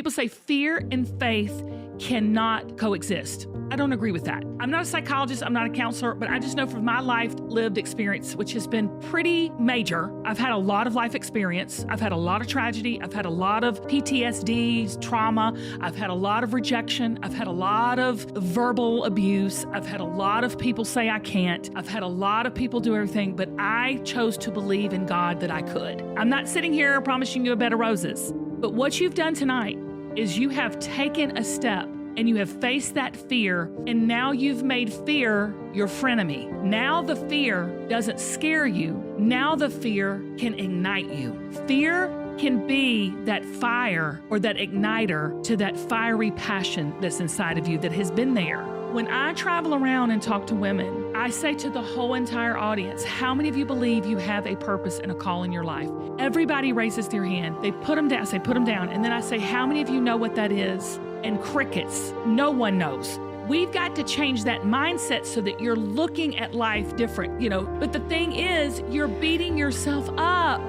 People say fear and faith cannot coexist. I don't agree with that. I'm not a psychologist, I'm not a counselor, but I just know from my life lived experience, which has been pretty major. I've had a lot of life experience. I've had a lot of tragedy. I've had a lot of PTSD, trauma. I've had a lot of rejection. I've had a lot of verbal abuse. I've had a lot of people say I can't. I've had a lot of people do everything, but I chose to believe in God that I could. I'm not sitting here promising you a bed of roses, but what you've done tonight is you have taken a step and you have faced that fear, and now you've made fear your frenemy. Now the fear doesn't scare you. Now the fear can ignite you. Fear can be that fire or that igniter to that fiery passion that's inside of you that has been there. When I travel around and talk to women, I say to the whole entire audience, how many of you believe you have a purpose and a call in your life? Everybody raises their hand. They put them down. I say, put them down. And then I say, how many of you know what that is? And crickets. No one knows. We've got to change that mindset so that you're looking at life different, But the thing is, you're beating yourself up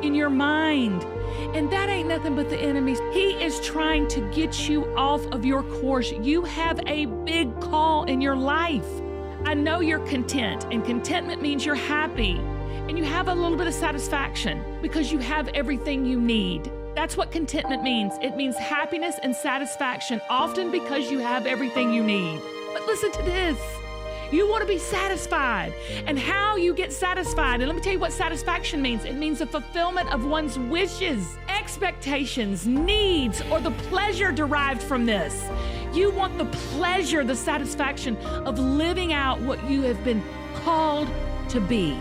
in your mind. And that ain't nothing but the enemy. He is trying to get you off of your course. You have a big call in your life. I know you're content, and contentment means you're happy and you have a little bit of satisfaction because you have everything you need. That's what contentment means. It means happiness and satisfaction, often because you have everything you need. But listen to this. You want to be satisfied. And how you get satisfied, and let me tell you what satisfaction means. It means the fulfillment of one's wishes, expectations, needs, or the pleasure derived from this. You want the pleasure, the satisfaction of living out what you have been called to be.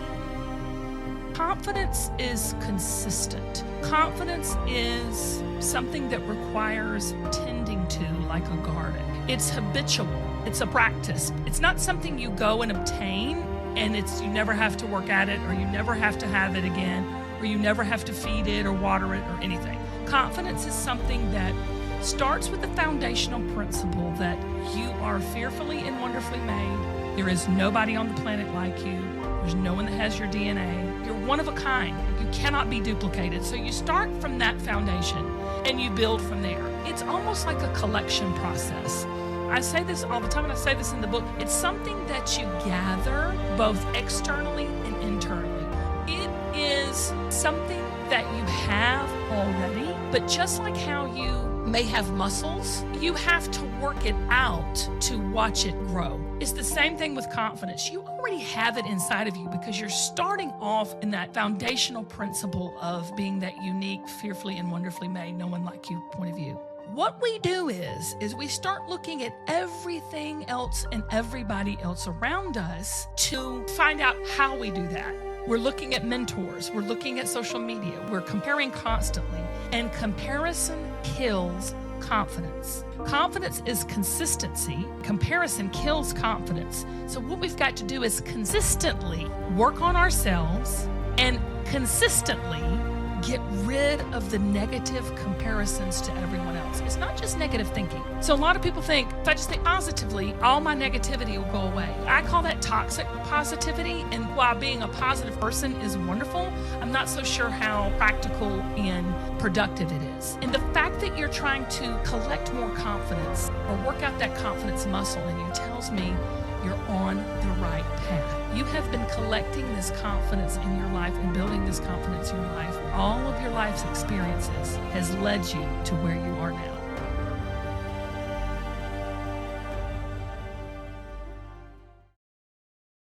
Confidence is consistent. Confidence is something that requires tending to like a garden. It's habitual. It's a practice. It's not something you go and obtain and you never have to work at it, or you never have to have it again, or you never have to feed it or water it or anything. Confidence is something that starts with the foundational principle that you are fearfully and wonderfully made. There is nobody on the planet like you. There's no one that has your DNA. You're one of a kind. You cannot be duplicated. So you start from that foundation and you build from there. It's almost like a collection process. I say this all the time, and I say this in the book. It's something that you gather both externally and internally. It is something that you have already, but just like how you may have muscles, you have to work it out to watch it grow. It's the same thing with confidence. You already have it inside of you because you're starting off in that foundational principle of being that unique, fearfully and wonderfully made, no one like you point of view. What we do is we start looking at everything else and everybody else around us to find out how we do that. We're looking at mentors. We're looking at social media. We're comparing constantly. And comparison kills confidence. Confidence is consistency. Comparison kills confidence. So what we've got to do is consistently work on ourselves and consistently get rid of the negative comparisons to everyone else. It's not just negative thinking. So a lot of people think, if I just think positively, all my negativity will go away. I call that toxic positivity, and while being a positive person is wonderful, I'm not so sure how practical and productive it is. And the fact that you're trying to collect more confidence or work out that confidence muscle in you tells me you're on the right path. You have been collecting this confidence in your life and building this confidence in your life. All of your life's experiences has led you to where you are now.